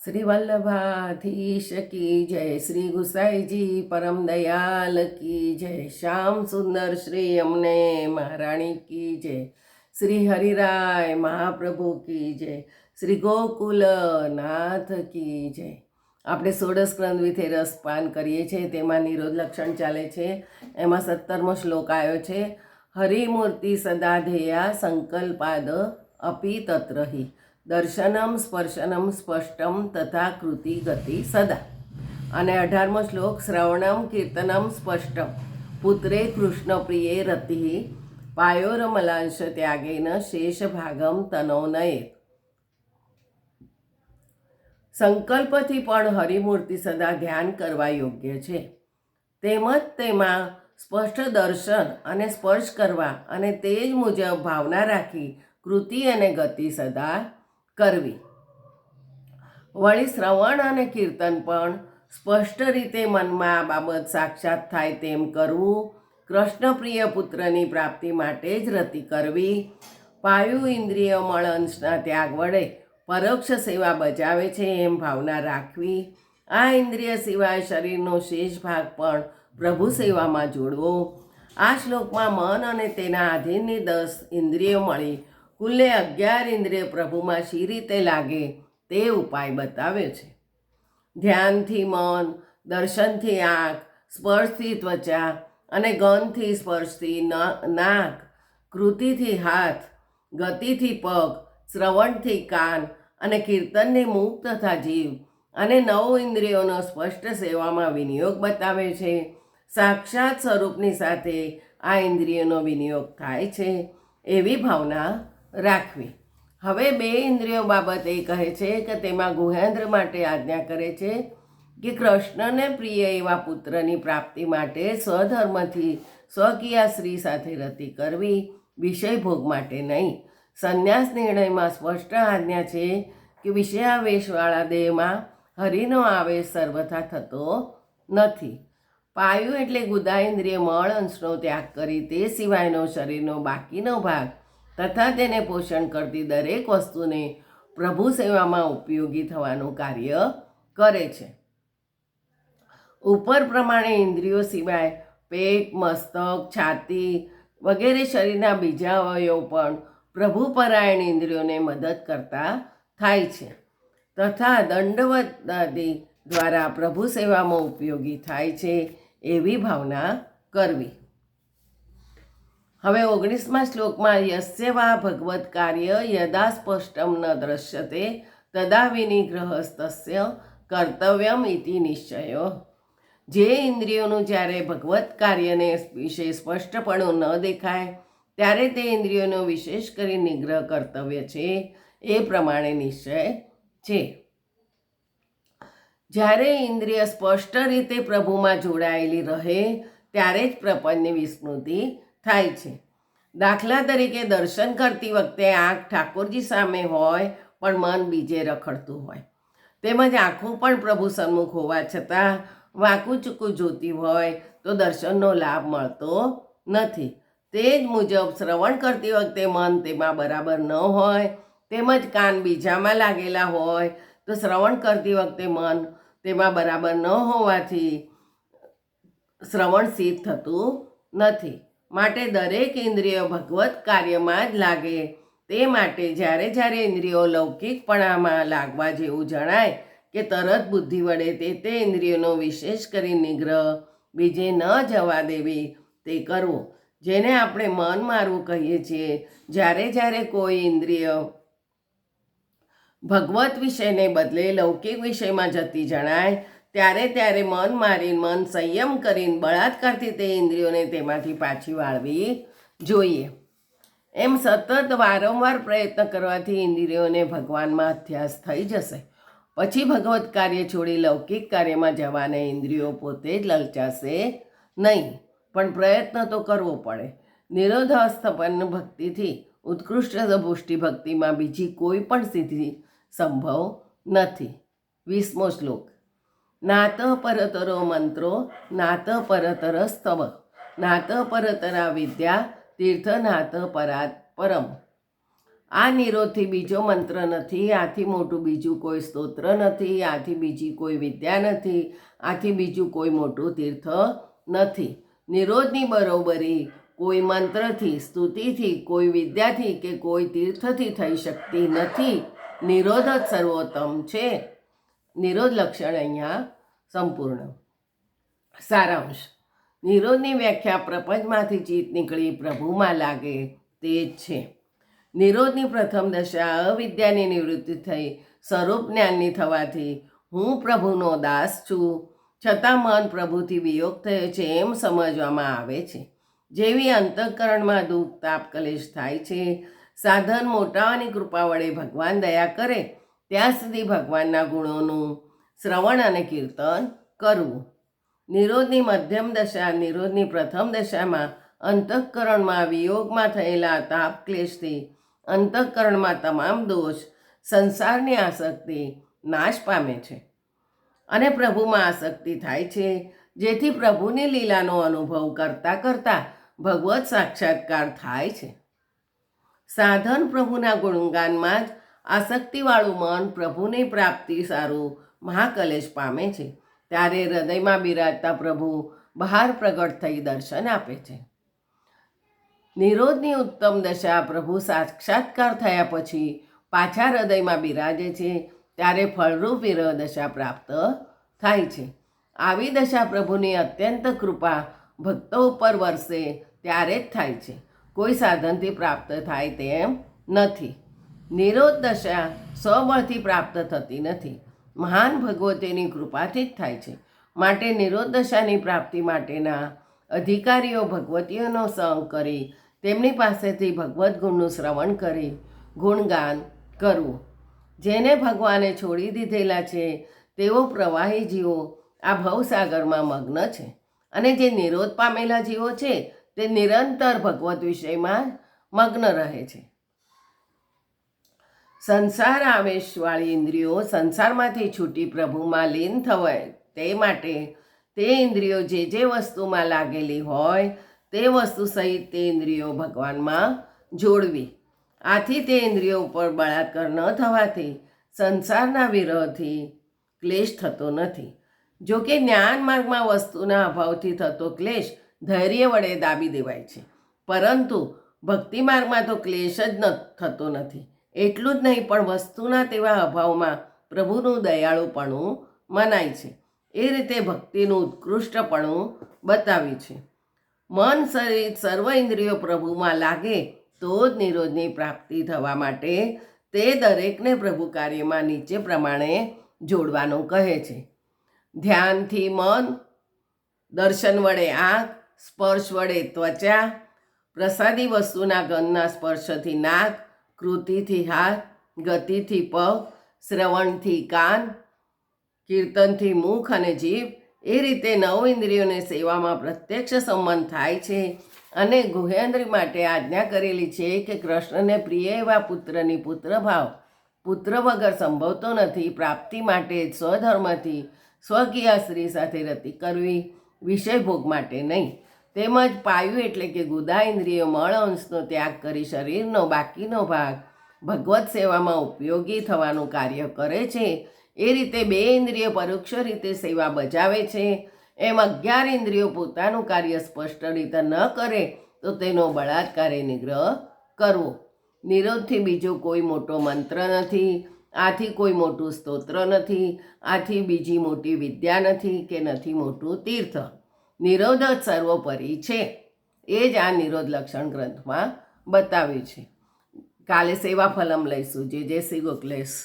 શ્રી વલ્લભાધીશ કી જય, શ્રી ગુસાઈજી પરમ દયાલ કી જય, શ્યામ સુંદર શ્રી અમને મહારાણી કી જય, શ્રી હરિરાય મહાપ્રભુ કી જય, શ્રી ગોકુલ નાથ કી જય. આપણે 16 સ્કંદ વિશે રસપાન કરીએ છીએ, તેમાં નિરોધ લક્ષણ ચાલે છે. એમાં 17મો શ્લોક આવ્યો છે. હરિમૂર્તિ સદાધેયા સંકલ્પાદ અપી તત્રહી દર્શનમ સ્પર્શનમ સ્પષ્ટમ તથા કૃતિ ગતિ સદા. અને 18મો શ્લોક શ્રવણમ કીર્તનમ સ્પષ્ટમ પુત્રે કૃષ્ણ પ્રિયે રતિ પાયોરમલાંશ ત્યાગેન શેષ ભાગમ તનોનયે. સંકલ્પથી પણ હરિમૂર્તિ સદા ધ્યાન કરવા યોગ્ય છે. તેમજ તેમાં સ્પષ્ટ દર્શન અને સ્પર્શ કરવા અને તે જ મુજબ ભાવના રાખી કૃતિ અને ગતિ સદા કરવી. વળી શ્રવણ અને કીર્તન પણ સ્પષ્ટ રીતે મનમાં આ બાબત સાક્ષાત થાય તેમ કરવું. કૃષ્ણપ્રિય પુત્રની પ્રાપ્તિ માટે જ રતિ કરવી. પાયુ ઇન્દ્રિય મળ અંશના ત્યાગ વડે પરોક્ષ સેવા બજાવે છે એમ ભાવના રાખવી. આ ઇન્દ્રિય સિવાય શરીરનો શેષ ભાગ પણ પ્રભુ સેવામાં જોડવો. આ શ્લોકમાં મન અને તેના આધીનની 10 ઇન્દ્રિયો મળી કુલ્લે 11 ઇન્દ્રિય પ્રભુમાં શી રીતે લાગે તે ઉપાય બતાવ્યો છે. ધ્યાનથી મન, દર્શનથી આંખ, સ્પર્શથી ત્વચા અને ગંધથી સ્પર્શથી નાક, કૃતિથી હાથ, ગતિથી પગ, શ્રવણથી કાન અને કીર્તનને મુખ તથા જીવ અને 9 ઇન્દ્રિયોનો સ્પષ્ટ સેવામાં વિનિયોગ બતાવે છે. સાક્ષાત સ્વરૂપની સાથે આ ઇન્દ્રિયોનો વિનિયોગ થાય છે એવી ભાવના રાખવી. હવે 2 ઇન્દ્રિયો બાબત એ કહે છે કે તેમાં ગુહેન્દ્ર માટે આજ્ઞા કરે છે કે કૃષ્ણને પ્રિય એવા પુત્રની પ્રાપ્તિ માટે સ્વધર્મથી સ્વકીયા સ્ત્રી સાથે રતિ કરવી, વિષય ભોગ માટે નહીં. સંન્યાસ નિર્ણયમાં સ્પષ્ટ આજ્ઞા છે કે વિષયાવેશવાળા દેહમાં હરિનો આવેશ સર્વથા થતો નથી. પાયુ એટલે ગુદા ઇન્દ્રિય મળ અંશનો ત્યાગ કરી તે સિવાયનો શરીરનો બાકીનો ભાગ તથા તેને પોષણ કરતી દરેક વસ્તુને પ્રભુ સેવામાં ઉપયોગી થવાનું કાર્ય કરે છે. ઉપર પ્રમાણે ઇન્દ્રિયો સિવાય પેટ, મસ્તક, છાતી વગેરે શરીરના બીજા અવયવ પણ પ્રભુપરાયણ ઇન્દ્રિયોને મદદ કરતા થાય છે તથા દંડવત દ્વારા પ્રભુ સેવામાં ઉપયોગી થાય છે એવી ભાવના કરવી. હવે 19મા શ્લોકમાં યસ્ય વા ભગવત કાર્ય યદા સ્પષ્ટમ ન દ્રશ્યતે તદા વિનિગ્રહસ્તસ્ય કર્તવ્યમ ઇતિ નિશ્ચયો. જે ઇન્દ્રિયોનું જ્યારે ભગવત કાર્યને વિશે સ્પષ્ટપણું ન દેખાય ત્યારે તે ઇન્દ્રિયોનો વિશેષ કરી નિગ્રહ કર્તવ્ય છે એ પ્રમાણે નિશ્ચય છે. જ્યારે ઇન્દ્રિય સ્પષ્ટ રીતે પ્રભુમાં જોડાયેલી રહે ત્યારે જ પ્રપંચની વિસ્મૃતિ થાય છે. દાખલા તરીકે દર્શન કરતી વખતે આંખ ઠાકોરજી સામે હોય પણ મન બીજે રખડતું હોય, તેમજ આંખો પણ પ્રભુ સન્મુખ હોવા છતાં વાંકું ચૂકું જોતી હોય તો દર્શનનો લાભ મળતો નથી. તે જ મુજબ શ્રવણ કરતી વખતે મન તેમાં બરાબર ન હોય તેમજ કાન બીજામાં લાગેલા હોય તો શ્રવણ કરતી વખતે મન તેમાં બરાબર ન હોવાથી શ્રવણ સિદ્ધ થતું નથી. માટે દરેક ઇન્દ્રિયો ભગવત કાર્યમાં જ લાગે તે માટે જ્યારે જ્યારે ઇન્દ્રિયો લૌકિકપણામાં લાગવા જેવું જણાય કે તરત બુદ્ધિ વડે તે ઇન્દ્રિયોનો વિશેષ કરી નિગ્રહ બીજે ન જવા દેવી તે કરવું, જેને આપણે મન મારવું કહીએ છીએ. જ્યારે જ્યારે કોઈ ઇન્દ્રિય ભગવત વિષયને બદલે લૌકિક વિષયમાં જતી જણાય ત્યારે ત્યારે મન મારીને, મન સંયમ કરીને બળાત્કારથી તે ઇન્દ્રિયોને તેમાંથી પાછી વાળવી જોઈએ. એમ સતત વારંવાર પ્રયત્ન કરવાથી ઇન્દ્રિયોને ભગવાનમાં અધ્યાસ થઈ જશે. પછી ભગવત કાર્ય છોડી લૌકિક કાર્યમાં જવાને ઇન્દ્રિયો પોતે જ લલચાશે નહીં, પણ પ્રયત્ન તો કરવો પડે. નિરોધાસ્થાપન ભક્તિથી ઉત્કૃષ્ટ પુષ્ટિ ભક્તિમાં બીજી કોઈ પણ સિદ્ધિ સંભવ નથી. 20મો શ્લોક. નાત પરતરો મંત્રો નાત પરતર સ્તવ નાત પરતરા વિદ્યા તીર્થ નાત પરાત પરમ. આ નિરોધથી બીજો મંત્ર નથી, આથી મોટું બીજું કોઈ સ્તોત્ર નથી, આથી બીજી કોઈ વિદ્યા નથી, આથી બીજું કોઈ મોટું તીર્થ નથી. નિરોધની બરોબરી કોઈ મંત્રથી, સ્તુતિથી, કોઈ વિદ્યાથી કે કોઈ તીર્થથી થઈ શકતી નથી. નિરોધ જ સર્વોત્તમ છે. નિરોધ લક્ષણ અહીંયા સંપૂર્ણ. સારાંશ. નિરોધની વ્યાખ્યા પ્રપંચમાંથી ચિત્ત નીકળી પ્રભુમાં લાગે તે જ છે. નિરોધની પ્રથમ દશા અવિદ્યાની નિવૃત્તિ થઈ સ્વરૂપ જ્ઞાનની થવાથી હું પ્રભુનો દાસ છું છતાં મન પ્રભુથી વિયોગ થયો છે એમ સમજવામાં આવે છે. જેવી અંતઃકરણમાં દુઃખ તાપ કલેશ થાય છે, સાધન મોટાઓની કૃપા વડે ભગવાન દયા કરે ત્યાં સુધી ભગવાનના ગુણોનું શ્રવણ અને કીર્તન કરવું. નિરોધની મધ્યમ દશા. નિરોધની પ્રથમ દશામાં અંતઃકરણમાં વિયોગમાં થયેલા તાપ ક્લેશથી અંતઃકરણમાં તમામ દોષ, સંસારની આસક્તિ નાશ પામે છે અને પ્રભુમાં આસક્તિ થાય છે, જેથી પ્રભુની લીલાનો અનુભવ કરતાં કરતાં ભગવત સાક્ષાત્કાર થાય છે. સાધન પ્રભુના ગુણગાનમાં જ આસક્તિવાળું મન પ્રભુની પ્રાપ્તિ સારું મહાકલેશ પામે છે. ત્યારે હૃદયમાં બિરાજતા પ્રભુ બહાર પ્રગટ થઈ દર્શન આપે છે. નિરોધની ઉત્તમ દશા. પ્રભુ સાક્ષાત્કાર થયા પછી પાછા હૃદયમાં બિરાજે છે ત્યારે ફળરૂપ વિરહ દશા પ્રાપ્ત થાય છે. આવી દશા પ્રભુની અત્યંત કૃપા ભક્તો ઉપર વરસે ત્યારે જ થાય છે. કોઈ સાધનથી પ્રાપ્ત થાય તેમ નથી. નિરોધ દશા સ્વબળથી પ્રાપ્ત થતી નથી, મહાન ભગવતીની કૃપાથી જ થાય છે. માટે નિરોધ દશાની પ્રાપ્તિ માટેના અધિકારીઓ ભગવતીઓનો સંગ કરી તેમની પાસેથી ભગવદ્ ગુણનું શ્રવણ કરી ગુણગાન કરવું. જેને ભગવાને છોડી દીધેલા છે તેઓ પ્રવાહી જીવો આ ભવસાગરમાં મગ્ન છે અને જે નિરોધ પામેલા જીવો છે તે નિરંતર ભગવત વિષયમાં મગ્ન રહે છે. સંસાર આવેશવાળી ઇન્દ્રિયો સંસારમાંથી છૂટી પ્રભુમાં લીન થવાય તે માટે તે ઇન્દ્રિયો જે વસ્તુમાં લાગેલી હોય તે વસ્તુ સહિત તે ઇન્દ્રિયો ભગવાનમાં જોડવી. આથી તે ઇન્દ્રિયો ઉપર બળાત્કાર ન થવાથી સંસારના વિરહથી ક્લેશ થતો નથી. જો કે જ્ઞાન માર્ગમાં વસ્તુના અભાવથી થતો ક્લેશ ધૈર્ય વડે દાબી દેવાય છે, પરંતુ ભક્તિ માર્ગમાં તો ક્લેશ જ થતો નથી. એટલું જ નહીં પણ વસ્તુના તેવા અભાવમાં પ્રભુનું દયાળુપણું મનાય છે. એ રીતે ભક્તિનું ઉત્કૃષ્ટપણું બતાવ્યું છે. મન સહિત સર્વ ઇન્દ્રિયો પ્રભુમાં લાગે તો જ નિરોધની પ્રાપ્તિ થવા માટે તે દરેકને પ્રભુ કાર્યમાં નીચે પ્રમાણે જોડવાનું કહે છે. ધ્યાનથી મન, દર્શન વડે આંખ, સ્પર્શ વડે ત્વચા, પ્રસાદી વસ્તુના ગંધના સ્પર્શથી નાક, કૃતિથી હાથ, ગતિથી પગ, શ્રવણથી કાન, કીર્તનથી મુખ અને જીભ. એ રીતે નવ ઇન્દ્રિયોને સેવામાં પ્રત્યક્ષ સંબંધ થાય છે અને ગુહેન્દ્ર માટે આજ્ઞા કરેલી છે કે કૃષ્ણને પ્રિય એવા પુત્રની પુત્રભાવ પુત્ર વગર સંભવતો નથી. પ્રાપ્તિ માટે સ્વધર્મથી સ્વકીય સ્ત્રી સાથે રતિ કરવી, વિષય ભોગ માટે નહીં. તેમજ પાયુ એટલે કે ગુદા ઇન્દ્રિયો મળ અંશનો ત્યાગ કરી શરીરનો બાકીનો ભાગ ભગવત સેવામાં ઉપયોગી થવાનું કાર્ય કરે છે. એ રીતે બે ઇન્દ્રિયો પરોક્ષ રીતે સેવા બજાવે છે. એમ 11 ઇન્દ્રિયો પોતાનું કાર્ય સ્પષ્ટ રીતે ન કરે તો તેનો બળાત્કારે નિગ્રહ કરવો. નિરોધથી બીજો કોઈ મોટો મંત્ર નથી, આથી કોઈ મોટું સ્તોત્ર નથી, આથી બીજી મોટી વિદ્યા નથી કે નથી મોટું તીર્થ. નિરોધ જ સર્વોપરી છે. એ જ આ નિરોધ લક્ષણ ગ્રંથમાં બતાવ્યું છે. કાલે સેવા ફલમ લઈશું. જે શ્રી ગોખલેશ.